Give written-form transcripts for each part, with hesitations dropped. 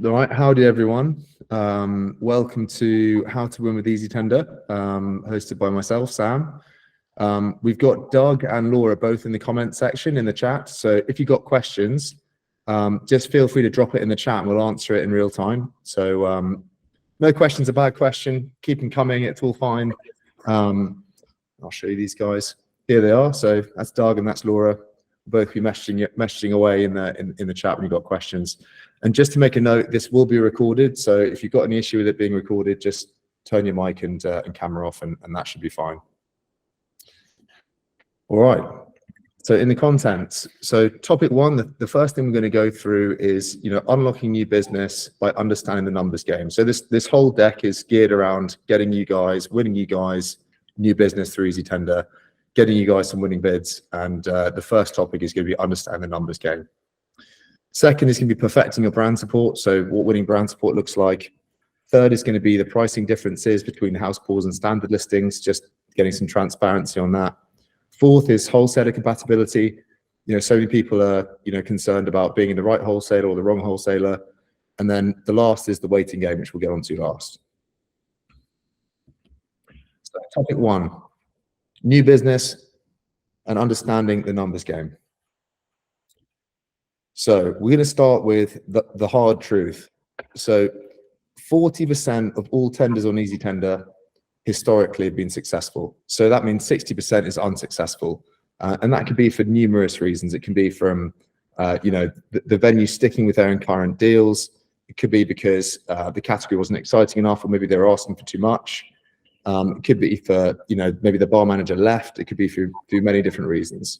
All right, howdy everyone. Welcome to How to Win with EzTenda, hosted by myself, Sam. We've got Doug and Laura both in the comment section in the chat. So if you've got questions, just feel free to drop it in the chat and we'll answer it in real time. So no question's a bad question. Keep them coming, it's all fine. I'll show you these guys. Here they are. So that's Doug and that's Laura. Both be messaging away in the chat when you've got questions. And just to make a note, this will be recorded. So if you've got any issue with it being recorded, just turn your mic and camera off, and that should be fine. All right. So in the content, so topic one, the first thing we're going to go through is unlocking new business by understanding the numbers game. So this whole deck is geared around getting you guys, winning you guys new business through EzTenda, getting you guys some winning bids, and the first topic is going to be understanding the numbers game. Second is going to be perfecting your brand support, so what winning brand support looks like. Third is going to be the pricing differences between house calls and standard listings, just getting some transparency on that. Fourth is wholesaler compatibility. So many people are concerned about being in the right wholesaler or the wrong wholesaler. And then the last is the waiting game, which we'll get onto last. So topic one, new business and understanding the numbers game. So we're going to start with the hard truth. So 40% of all tenders on EzTenda historically have been successful. So that means 60% is unsuccessful. And that could be for numerous reasons. It can be from, the venue sticking with their current deals. It could be because the category wasn't exciting enough, or maybe they were asking for too much. It could be for, maybe the bar manager left. It could be through many different reasons.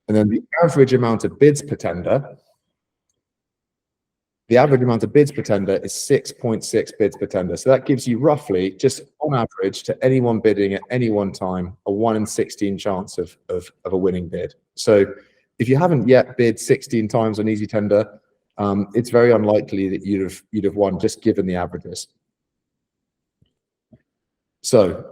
And then the average amount of bids per tender, is 6.6 bids per tender. So that gives you roughly, just on average, to anyone bidding at any one time, a 1 in 16 chance of a winning bid. So if you haven't yet bid 16 times on EzTenda, it's very unlikely that you'd have won, just given the averages. So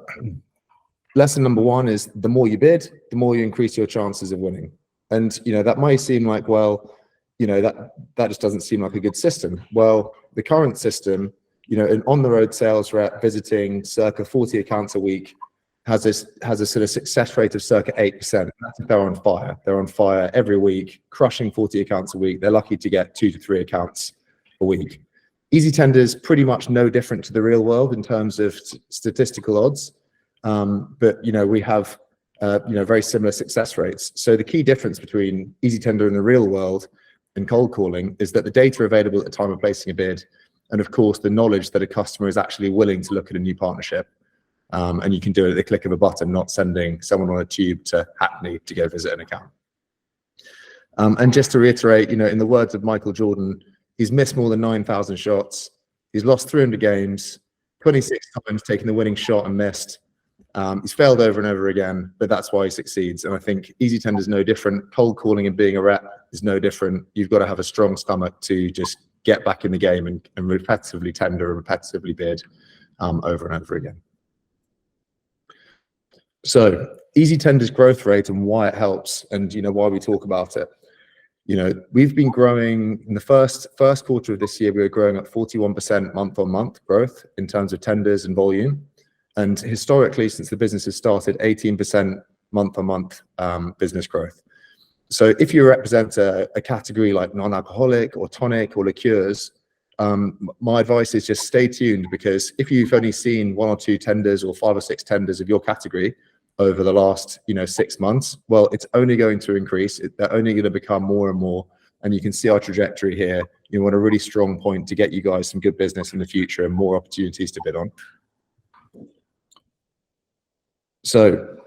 lesson number one is the more you bid, the more you increase your chances of winning. And that might seem like, well, that just doesn't seem like a good system. Well, the current system, an on-the-road sales rep visiting circa 40 accounts a week has a sort of success rate of circa 8%. That's if they're on fire. They're on fire every week, crushing 40 accounts a week. They're lucky to get 2 to 3 accounts a week. EzTenda is pretty much no different to the real world in terms of statistical odds, but we have very similar success rates. So the key difference between EzTenda and the real world and cold calling is that the data available at the time of placing a bid, and of course the knowledge that a customer is actually willing to look at a new partnership, and you can do it at the click of a button, not sending someone on a tube to Hackney to go visit an account. And just to reiterate, in the words of Michael Jordan, he's missed more than 9,000 shots. He's lost 300 games, 26 times taking the winning shot and missed. He's failed over and over again, but that's why he succeeds. And I think EzTenda is no different. Cold calling and being a rep is no different. You've got to have a strong stomach to just get back in the game and repetitively tender and repetitively bid over and over again. So EzTenda's growth rate and why it helps, and why we talk about it. We've been growing in the first quarter of this year. We were growing at 41% month-on-month growth in terms of tenders and volume. And historically, since the business has started, 18% month-on-month business growth. So if you represent a category like non-alcoholic or tonic or liqueurs, my advice is just stay tuned, because if you've only seen 1 or 2 tenders or 5 or 6 tenders of your category over the last 6 months, well, it's only going to increase. They're only going to become more and more. And you can see our trajectory here. We're at a really strong point to get you guys some good business in the future and more opportunities to bid on. So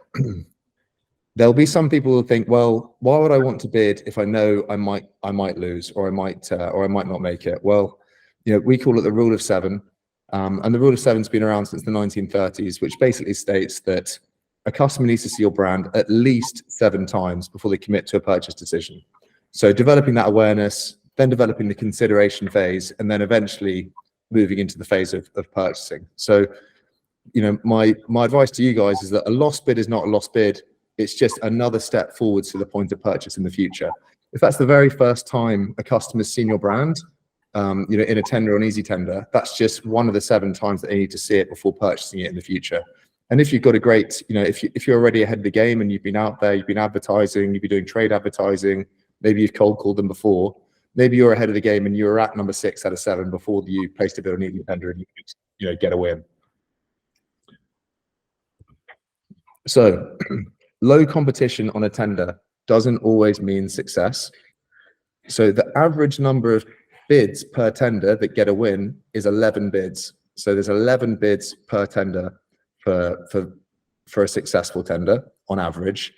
there'll be some people who think, well, why would I want to bid if I know I might lose, or I might not make it? Well, we call it the rule of 7, and the rule of 7's been around since the 1930s, which basically states that a customer needs to see your brand at least 7 times before they commit to a purchase decision. So developing that awareness, then developing the consideration phase, and then eventually moving into the phase of purchasing. So my advice to you guys is that a lost bid is not a lost bid. It's just another step forwards to the point of purchase in the future. If that's the very first time a customer's seen your brand, in a tender on EzTenda, that's just one of the 7 times that they need to see it before purchasing it in the future. And if you've got a great, if you're already ahead of the game and you've been out there, you've been advertising, you've been doing trade advertising, maybe you've cold called them before, maybe you're ahead of the game and you're at number 6 out of 7 before you placed a bid on EzTenda and you get a win. So low competition on a tender doesn't always mean success. So the average number of bids per tender that get a win is 11 bids. So there's 11 bids per tender for a successful tender on average.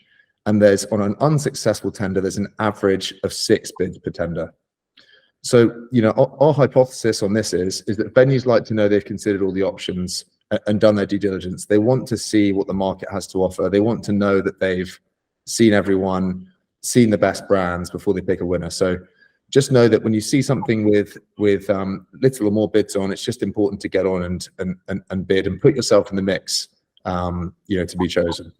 And there's, on an unsuccessful tender, there's an average of 6 bids per tender. So, our hypothesis on this is that venues like to know they've considered all the options and done their due diligence. They want to see what the market has to offer. They want to know that they've seen everyone, seen the best brands before they pick a winner. So just know that when you see something with little or more bids on, it's just important to get on and bid and put yourself in the mix, to be chosen.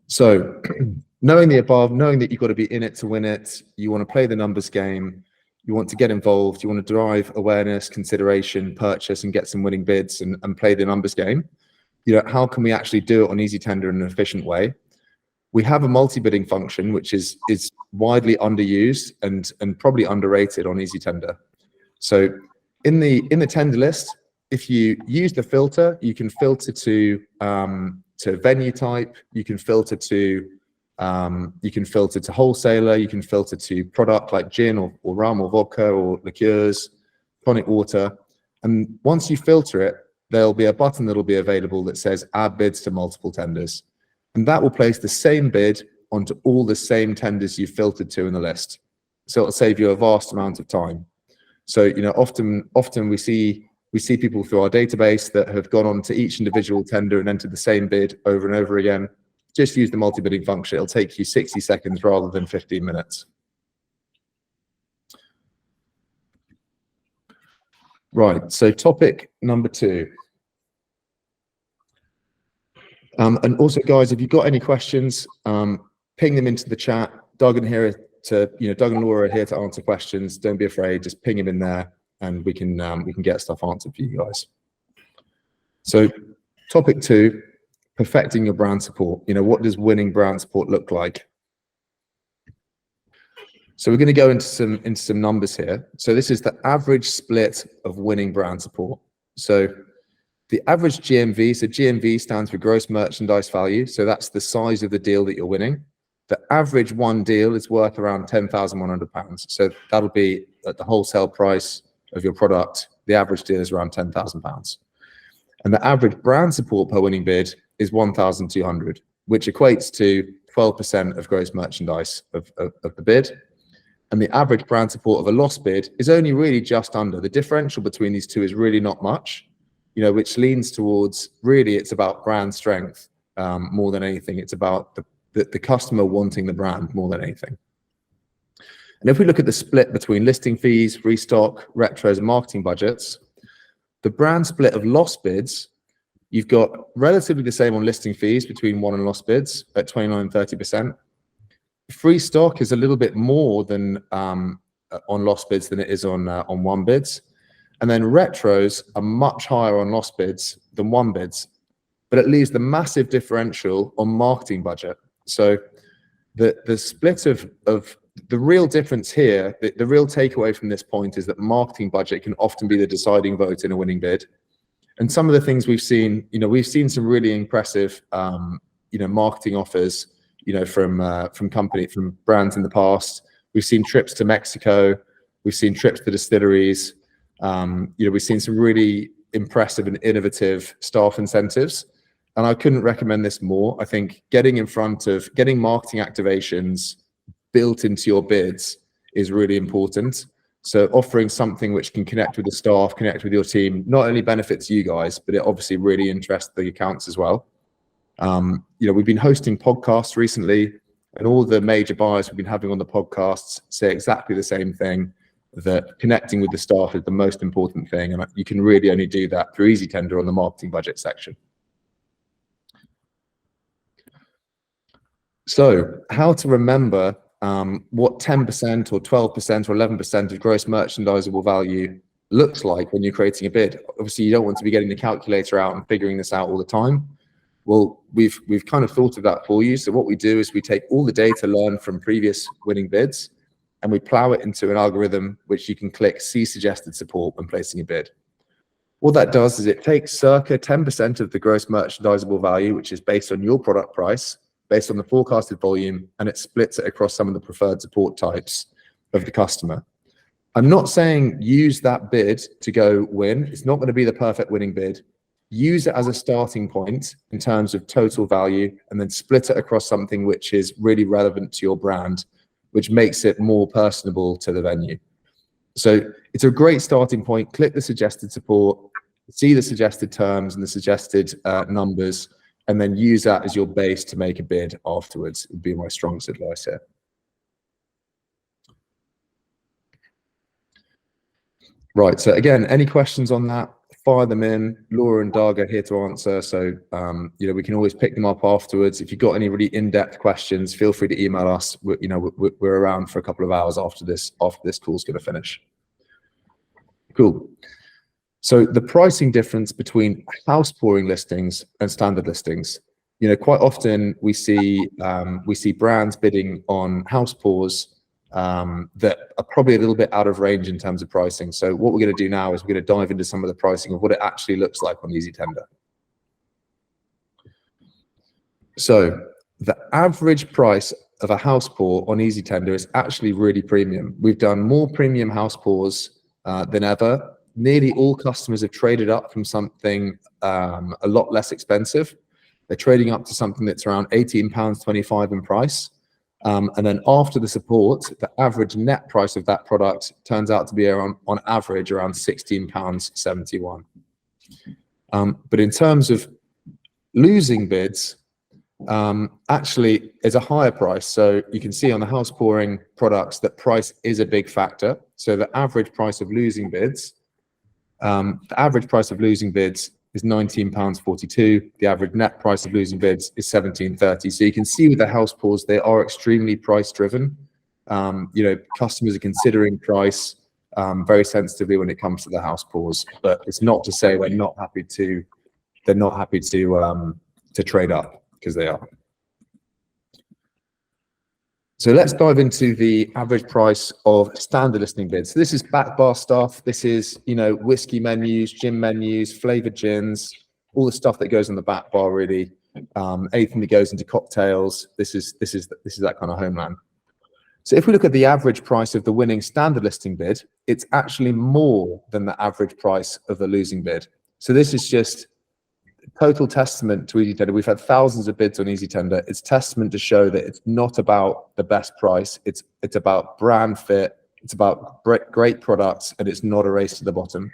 So knowing the above, knowing that you've got to be in it to win it, you want to play the numbers game, you want to get involved, you want to drive awareness, consideration, purchase, and get some winning bids and play the numbers game. How can we actually do it on EzTenda in an efficient way? We have a multi-bidding function, which is widely underused and probably underrated on EzTenda. So in the tender list, if you use the filter, you can filter to venue type, you can filter to wholesaler, you can filter to product like gin or rum or vodka or liqueurs, tonic water. And once you filter it, there'll be a button that'll be available that says add bids to multiple tenders. And that will place the same bid onto all the same tenders you've filtered to in the list. So it'll save you a vast amount of time. So, often we see people through our database that have gone on to each individual tender and entered the same bid over and over again. Just use the multi-bidding function. It'll take you 60 seconds rather than 15 minutes. Right, so topic number 2. And also, guys, if you've got any questions, ping them into the chat. Doug and Laura are here to answer questions. Don't be afraid, just ping them in there and we can get stuff answered for you guys. So topic 2, perfecting your brand support. What does winning brand support look like? So we're going to go into some numbers here. So this is the average split of winning brand support. So the average GMV, so GMV stands for gross merchandise value. So that's the size of the deal that you're winning. The average one deal is worth around £10,100. So that'll be at the wholesale price of your product. The average deal is around £10,000. And the average brand support per winning bid is 1,200, which equates to 12% of gross merchandise of the bid. And the average brand support of a lost bid is only really just under. The differential between these two is really not much, which leans towards, really, it's about brand strength more than anything. It's about the customer wanting the brand more than anything. And if we look at the split between listing fees, restock, retros, and marketing budgets, the brand split of lost bids, you've got relatively the same on listing fees between won and lost bids at 29 and 30%. Free stock is a little bit more than on lost bids than it is on won bids. And then retros are much higher on lost bids than won bids, but it leaves the massive differential on marketing budget. So the split of the real difference here, the real takeaway from this point is that marketing budget can often be the deciding vote in a winning bid. And some of the things we've seen, we've seen some really impressive, marketing offers, from brands in the past. We've seen trips to Mexico. We've seen trips to distilleries. We've seen some really impressive and innovative staff incentives. And I couldn't recommend this more. I think getting marketing activations built into your bids is really important. So offering something which can connect with the staff, connect with your team, not only benefits you guys, but it obviously really interests the accounts as well. We've been hosting podcasts recently, and all the major buyers we've been having on the podcasts say exactly the same thing, that connecting with the staff is the most important thing. And you can really only do that through EzTenda on the marketing budget section. So how to remember what 10% or 12% or 11% of gross merchandisable value looks like when you're creating a bid. Obviously, you don't want to be getting the calculator out and figuring this out all the time. Well, we've kind of thought of that for you. So what we do is we take all the data learned from previous winning bids and we plow it into an algorithm which you can click see suggested support when placing a bid. What that does is it takes circa 10% of the gross merchandisable value, which is based on your product price, based on the forecasted volume, and it splits it across some of the preferred support types of the customer. I'm not saying use that bid to go win. It's not going to be the perfect winning bid. Use it as a starting point in terms of total value, and then split it across something which is really relevant to your brand, which makes it more personable to the venue. So it's a great starting point. Click the suggested support, see the suggested terms and the suggested numbers, and then use that as your base to make a bid afterwards. Would be my strongest advice here. Right, so again, any questions on that, fire them in. Laura and Doug are here to answer. So, we can always pick them up afterwards. If you've got any really in-depth questions, feel free to email us. We're around for a couple of hours after this call's going to finish. Cool. So the pricing difference between house pouring listings and standard listings, quite often we see brands bidding on house pours that are probably a little bit out of range in terms of pricing. So what we're going to do now is we're going to dive into some of the pricing of what it actually looks like on EzTenda. So the average price of a house pour on EzTenda is actually really premium. We've done more premium house pours than ever. Nearly all customers have traded up from something a lot less expensive. They're trading up to something that's around £18.25 in price. And then after the support, the average net price of that product turns out to be on average around £16.71. But in terms of losing bids, actually is a higher price. So you can see on the house pouring products that price is a big factor. So the average price of losing bids, is £19.42. The average net price of losing bids is £17.30. So you can see with the house pours, they are extremely price driven. Customers are considering price very sensitively when it comes to the house pours, but it's not to say they're not happy to trade up, because they are. So let's dive into the average price of standard listing bids. So this is back bar stuff. This is, whiskey menus, gin menus, flavored gins, all the stuff that goes on the back bar, really. Anything that goes into cocktails. This is that kind of homeland. So if we look at the average price of the winning standard listing bid, it's actually more than the average price of the losing bid. So this is just total testament to EzTenda. We've had thousands of bids on EzTenda. It's testament to show that it's not about the best price. It's about brand fit. It's about great products, and it's not a race to the bottom.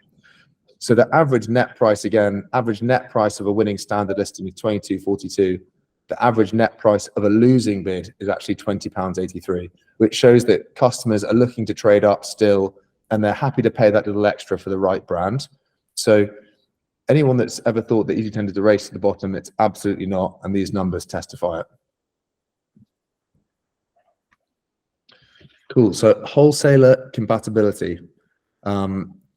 So the average net price, again, average net price of a winning standard listing is £22.42. The average net price of a losing bid is actually £20.83, which shows that customers are looking to trade up still, and they're happy to pay that little extra for the right brand. So anyone that's ever thought that EzTenda is a race to the bottom, it's absolutely not, and these numbers testify it. Cool. So wholesaler compatibility.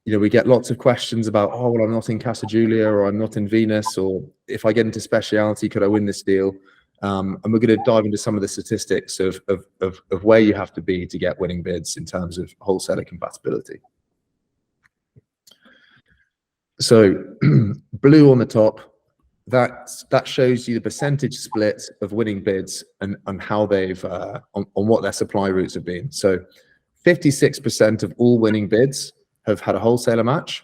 We get lots of questions about, oh, well, I'm not in Casa Julia, or I'm not in Venus, or if I get into speciality, could I win this deal? And we're going to dive into some of the statistics of where you have to be to get winning bids in terms of wholesaler compatibility. So blue on the top, that shows you the percentage split of winning bids and how they've on what their supply routes have been. So 56% of all winning bids have had a wholesaler match.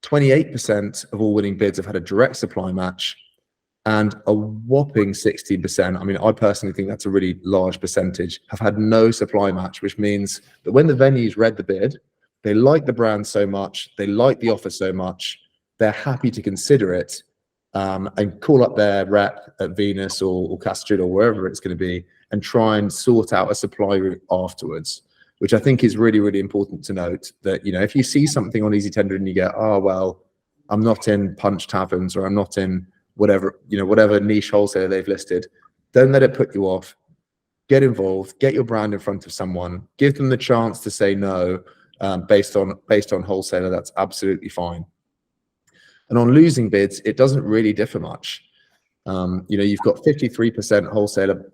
28% of all winning bids have had a direct supply match, and a whopping 16%, I mean, I personally think that's a really large percentage, have had no supply match, which means that when the venues read the bid, they like the brand so much, they like the offer so much, they're happy to consider it and call up their rep at Venus or Casa or wherever it's going to be, and try and sort out a supply route afterwards, which I think is really, really important to note. That, if you see something on EzTenda and you get, oh, well, I'm not in Punch Taverns, or I'm not in whatever niche wholesaler they've listed, don't let it put you off. get involved, get your brand in front of someone, give them the chance to say no based on wholesaler. That's absolutely fine. And on losing bids, it doesn't really differ much. You've got 53%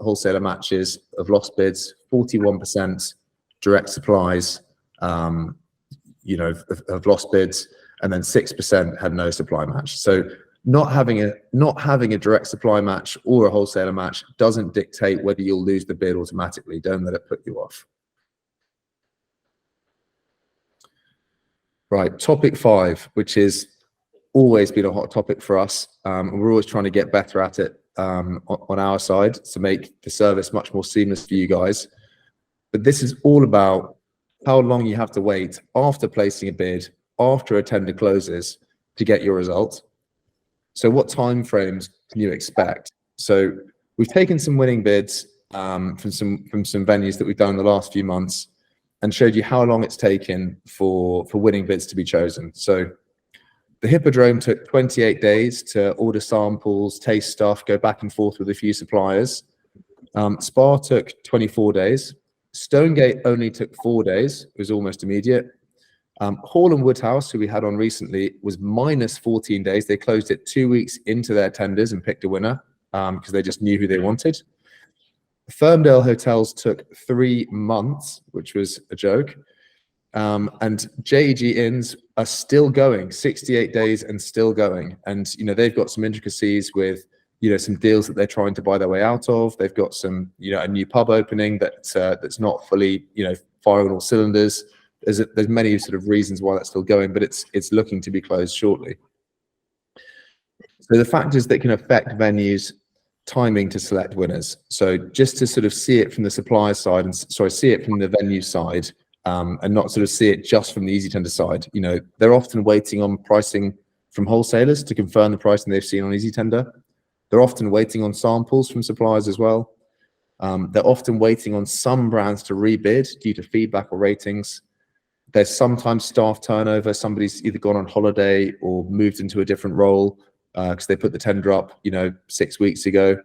wholesaler matches of lost bids, 41% direct supplies, of lost bids, and then 6% had no supply match. So not having a direct supply match or a wholesaler match doesn't dictate whether you'll lose the bid automatically. Don't let it put you off. Right, topic 5, which is always been a hot topic for us. We're always trying to get better at it on our side to make the service much more seamless for you guys. But this is all about how long you have to wait after placing a bid, after a tender closes, to get your result. So what time frames can you expect? So we've taken some winning bids from some venues that we've done in the last few months and showed you how long it's taken for winning bids to be chosen. So the Hippodrome took 28 days to order samples, taste stuff, go back and forth with a few suppliers. Spa took 24 days. Stonegate only took 4 days. It was almost immediate. Hall and Woodhouse, who we had on recently, was minus 14 days. They closed it 2 weeks into their tenders and picked a winner because they just knew who they wanted. Ferndale Hotels took 3 months, which was a joke. And JEG Inns are still going, 68 days and still going. And, they've got some intricacies with, some deals that they're trying to buy their way out of. They've got some, a new pub opening that's not fully, firing on all cylinders. There's many sort of reasons why that's still going, but it's looking to be closed shortly. So the factors that can affect venues' timing to select winners. So just to sort of see it from the supplier side, see it from the venue side, and not sort of see it just from the EzTenda side. They're often waiting on pricing from wholesalers to confirm the pricing they've seen on EzTenda. They're often waiting on samples from suppliers as well. They're often waiting on some brands to rebid due to feedback or ratings. There's sometimes staff turnover. Somebody's either gone on holiday or moved into a different role because they put the tender up, 6 weeks ago.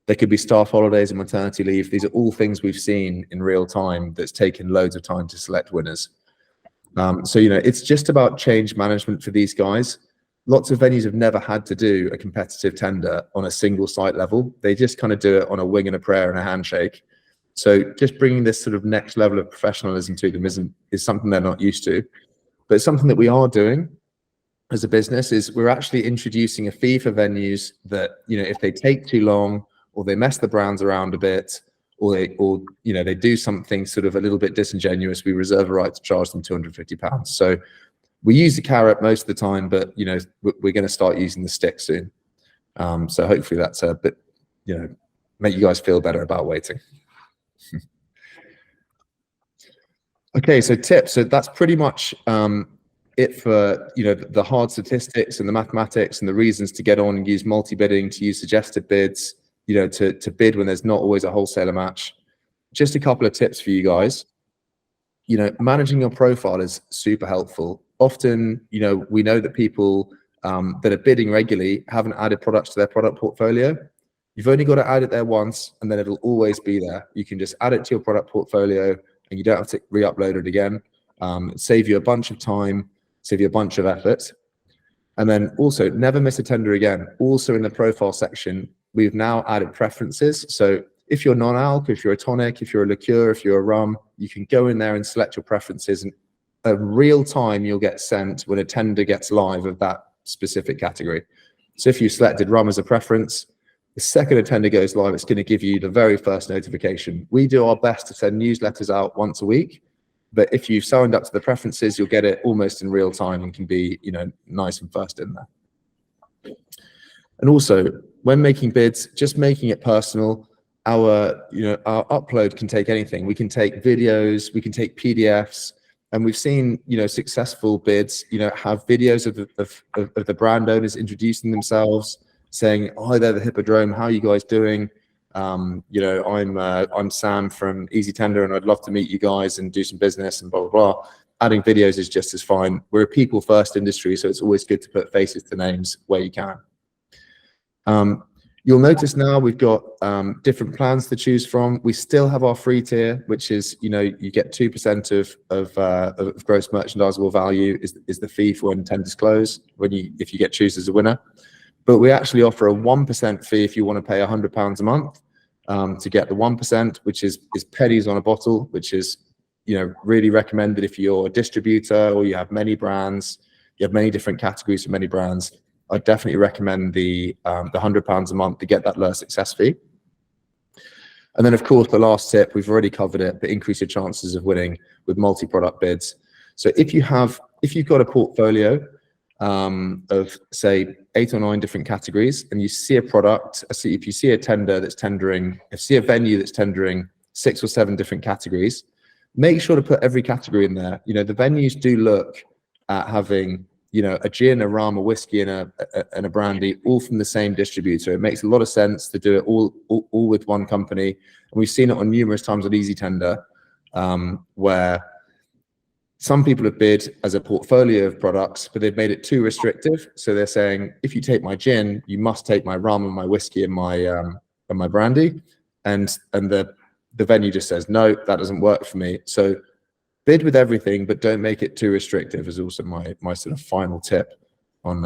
There could be staff holidays and maternity leave. These are all things we've seen in real time that's taken loads of time to select winners. It's just about change management for these guys. Lots of venues have never had to do a competitive tender on a single site level. They just kind of do it on a wing and a prayer and a handshake. So just bringing this sort of next level of professionalism to them is something they're not used to. But something that we are doing as a business is we're actually introducing a fee for venues that, if they take too long or they mess the brands around a bit or they do something sort of a little bit disingenuous, we reserve a right to charge them £250. So we use the carrot most of the time, but, we're going to start using the stick soon. So hopefully that's a bit, make you guys feel better about waiting. Okay, so tips. So that's pretty much it for the hard statistics and the mathematics and the reasons to get on and use multi-bidding, to use suggested bids, to bid when there's not always a wholesaler match. Just a couple of tips for you guys. Managing your profile is super helpful. Often, we know that people that are bidding regularly haven't added products to their product portfolio. You've only got to add it there once, and then it'll always be there. You can just add it to your product portfolio, and you don't have to re-upload it again. Save you a bunch of time, save you a bunch of effort. And then also, never miss a tender again. Also in the profile section, we've now added preferences. So if you're non-alc, if you're a tonic, if you're a liqueur, if you're a rum, you can go in there and select your preferences, and at real time you'll get sent when a tender gets live of that specific category. So if you selected rum as a preference, the second a tender goes live, it's going to give you the very first notification. We do our best to send newsletters out once a week, but if you've signed up to the preferences, you'll get it almost in real time and can be, nice and first in there. And also, when making bids, just making it personal. Our upload can take anything. We can take videos, we can take PDFs, and we've seen, successful bids, have videos of the brand owners introducing themselves, saying, "Hi there, the Hippodrome. How are you guys doing? I'm Sam from EzTenda, and I'd love to meet you guys and do some business," and blah blah blah. Adding videos is just as fine. We're a people-first industry, so it's always good to put faces to names where you can. You'll notice now we've got different plans to choose from. We still have our free tier, which is, you know, you get 2% of gross merchandisable value is the fee for when tenders close, if you get chosen as a winner. But we actually offer a 1% fee if you want to pay £100 a month to get the 1%, which is pennies on a bottle, which is, you know, really recommended if you're a distributor or you have many brands, you have many different categories for many brands. I'd definitely recommend the £100 a month to get that lower success fee. And then, of course, the last tip, we've already covered it, but increase your chances of winning with multi-product bids. So if you've got a portfolio of, say, 8 or 9 different categories, and you see a product, if you see a tender that's tendering, if you see a venue that's tendering 6 or 7 different categories, make sure to put every category in there. You know, the venues do look at having, you know, a gin, a rum, a whiskey, and a brandy, all from the same distributor. It makes a lot of sense to do it all with one company. And we've seen it on numerous times on EzTenda, where some people have bid as a portfolio of products, but they've made it too restrictive. So they're saying, if you take my gin, you must take my rum and my whiskey and my brandy. And the venue just says, no, that doesn't work for me. So bid with everything, but don't make it too restrictive is also my sort of final tip on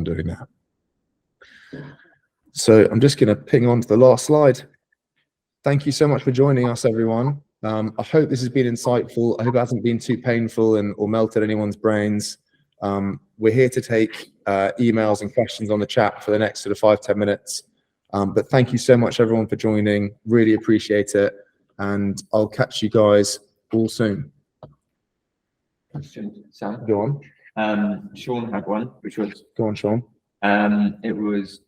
doing that. So I'm just going to ping on to the last slide. Thank you so much for joining us, everyone. I hope this has been insightful. I hope it hasn't been too painful or melted anyone's brains. We're here to take emails and questions on the chat for the next sort of 5-10 minutes. But thank you so much, everyone, for joining. Really appreciate it. And I'll catch you guys all soon. Question, Sam. Go on. Sean had one, which was... Go on, Sean. It was,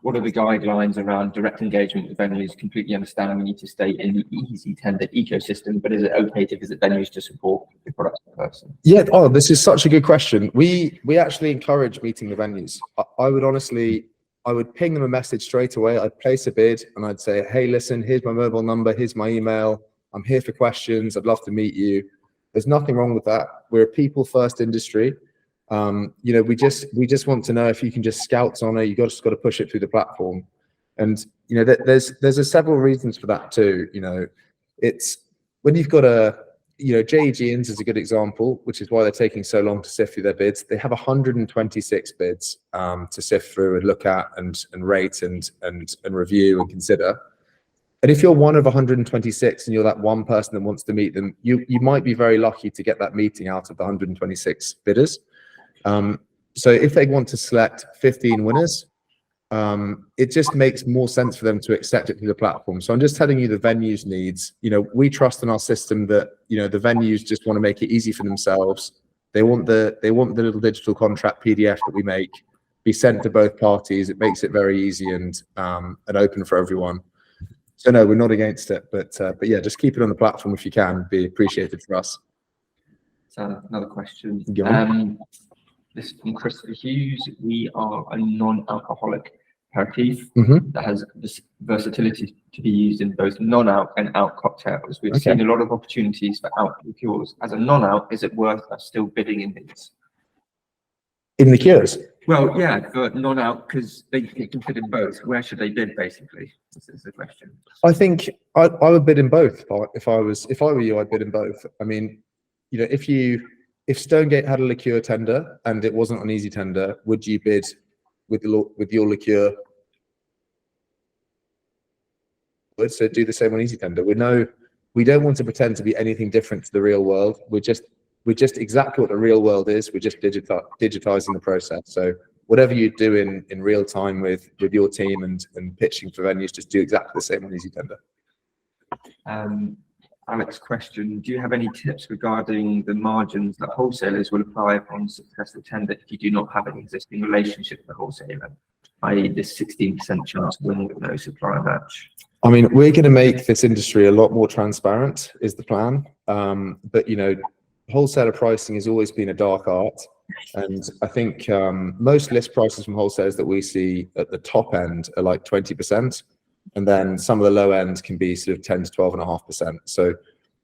what are the guidelines around direct engagement with venues? Completely understand we need to stay in the EzTenda ecosystem, but is it okay to visit venues to support the product in person? Yeah, this is such a good question. We actually encourage meeting the venues. I would ping them a message straight away. I'd place a bid and I'd say, hey, listen, here's my mobile number, here's my email. I'm here for questions. I'd love to meet you. There's nothing wrong with that. We're a people-first industry. You know, we just want to know if you can just scout on it. You just got to push it through the platform. And you know, there's several reasons for that too. You know, it's when you've got JEG Inns is a good example, which is why they're taking so long to sift through their bids. They have 126 bids to sift through and look at and rate and review and consider. And if you're one of 126 and you're that one person that wants to meet them, you might be very lucky to get that meeting out of the 126 bidders. So if they want to select 15 winners, it just makes more sense for them to accept it through the platform. So I'm just telling you the venues needs. You know, we trust in our system that, you know, the venues just want to make it easy for themselves. They want the little digital contract PDF that we make be sent to both parties. It makes it very easy and open for everyone. So no, we're not against it, but yeah, just keep it on the platform if you can. It'd be appreciated for us. So another question. This is from Christopher Hughes. We are a non-alcoholic aperitif that has this versatility to be used in both non-alc and alc cocktails. We've seen a lot of opportunities for alc liqueurs. As a non-alc, is it worth us still bidding in these? In liqueurs? Well, yeah, for non-alc, because they can fit in both. Where should they bid, basically? This is the question. I think I would bid in both. If I were you, I'd bid in both. I mean, you know, if Stonegate had a liqueur tender and it wasn't an EzTenda, would you bid with your liqueur? So do the same on EzTenda. We don't want to pretend to be anything different to the real world. We're just exactly what the real world is. We're just digitizing the process. So whatever you do in real time with your team and pitching for venues, just do exactly the same on EzTenda. Alex question, do you have any tips regarding the margins that wholesalers will apply upon successful tender if you do not have an existing relationship with the wholesaler, i.e. this 16% chance of winning with no supplier match? I mean, we're going to make this industry a lot more transparent is the plan. But, you know, wholesaler pricing has always been a dark art. And I think most list prices from wholesalers that we see at the top end are like 20%. And then some of the low end can be sort of 10 to 12.5%. So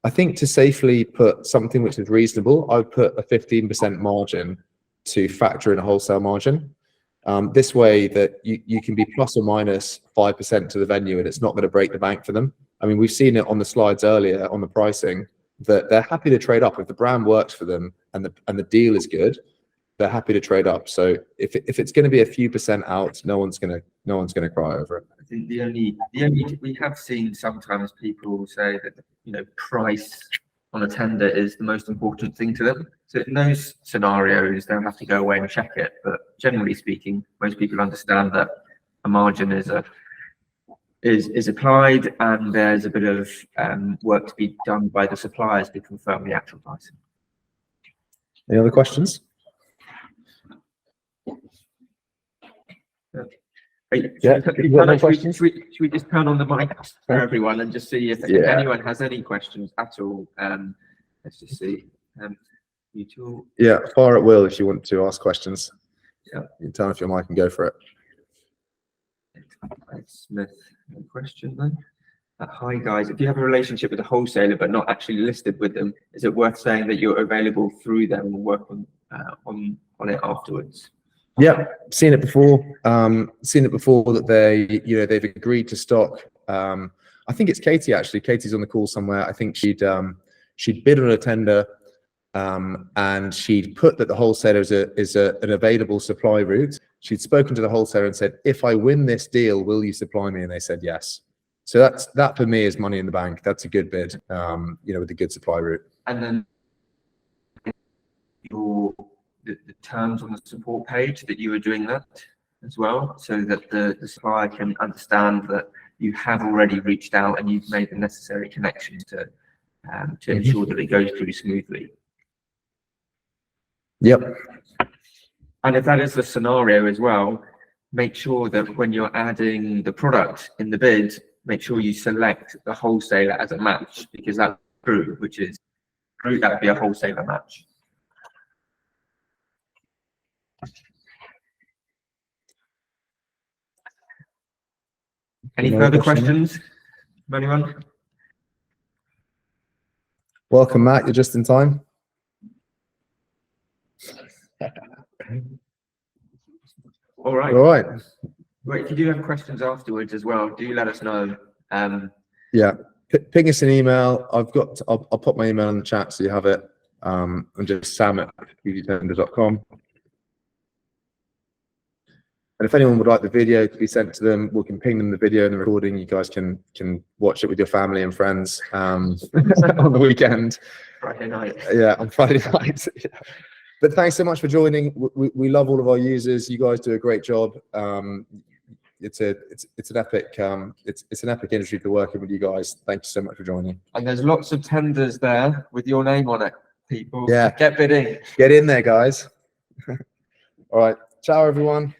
I think to safely put something which is reasonable, I would put a 15% margin to factor in a wholesale margin. This way that you can be plus or minus 5% to the venue and it's not going to break the bank for them. I mean, we've seen it on the slides earlier on the pricing that they're happy to trade up if the brand works for them and the deal is good. They're happy to trade up. So if it's going to be a few percent out, no one's going to cry over it. I think the only we have seen sometimes people say that, you know, price on a tender is the most important thing to them. So in those scenarios, they'll have to go away and check it. But generally speaking, most people understand that a margin is applied, and there's a bit of work to be done by the suppliers to confirm the actual pricing. Any other questions? Should we just turn on the mic for everyone and just see if anyone has any questions at all? Let's just see. You two. Yeah, fire at will if you want to ask questions. Yeah, you can turn off your mic and go for it. Smith, no question then. Hi guys, if you have a relationship with a wholesaler but not actually listed with them, is it worth saying that you're available through them and work on it afterwards? Yeah, seen it before. Seen it before that they've agreed to stock. I think it's Katie actually. Katie's on the call somewhere. I think she'd bid on a tender, and she'd put that the wholesaler is an available supply route. She'd spoken to the wholesaler and said, "If I win this deal, will you supply me?" And they said yes. So that for me is money in the bank. That's a good bid, with a good supply route. And then the terms on the support page that you were doing that as well, so that the supplier can understand that you have already reached out and you've made the necessary connections to ensure that it goes through smoothly. Yep. And if that is the scenario as well, make sure that when you're adding the product in the bid, make sure you select the wholesaler as a match, because that's true, which is true, that would be a wholesaler match. Any further questions from anyone? Welcome, Matt. You're just in time. All right. All right. Well, if you do have questions afterwards as well, do let us know. Yeah, ping us an email. I'll pop my email in the chat so you have it. I'm just sam@eztenda.com. And if anyone would like the video to be sent to them, we can ping them the video and the recording. You guys can watch it with your family and friends on the weekend. Friday night. Yeah, on Friday night. Yeah. But thanks so much for joining. We love all of our users. You guys do a great job. It's an epic industry to work in with you guys. Thank you so much for joining. And there's lots of tenders there with your name on it, people. Yeah. Get bidding. Get in there, guys. All right. Ciao, everyone.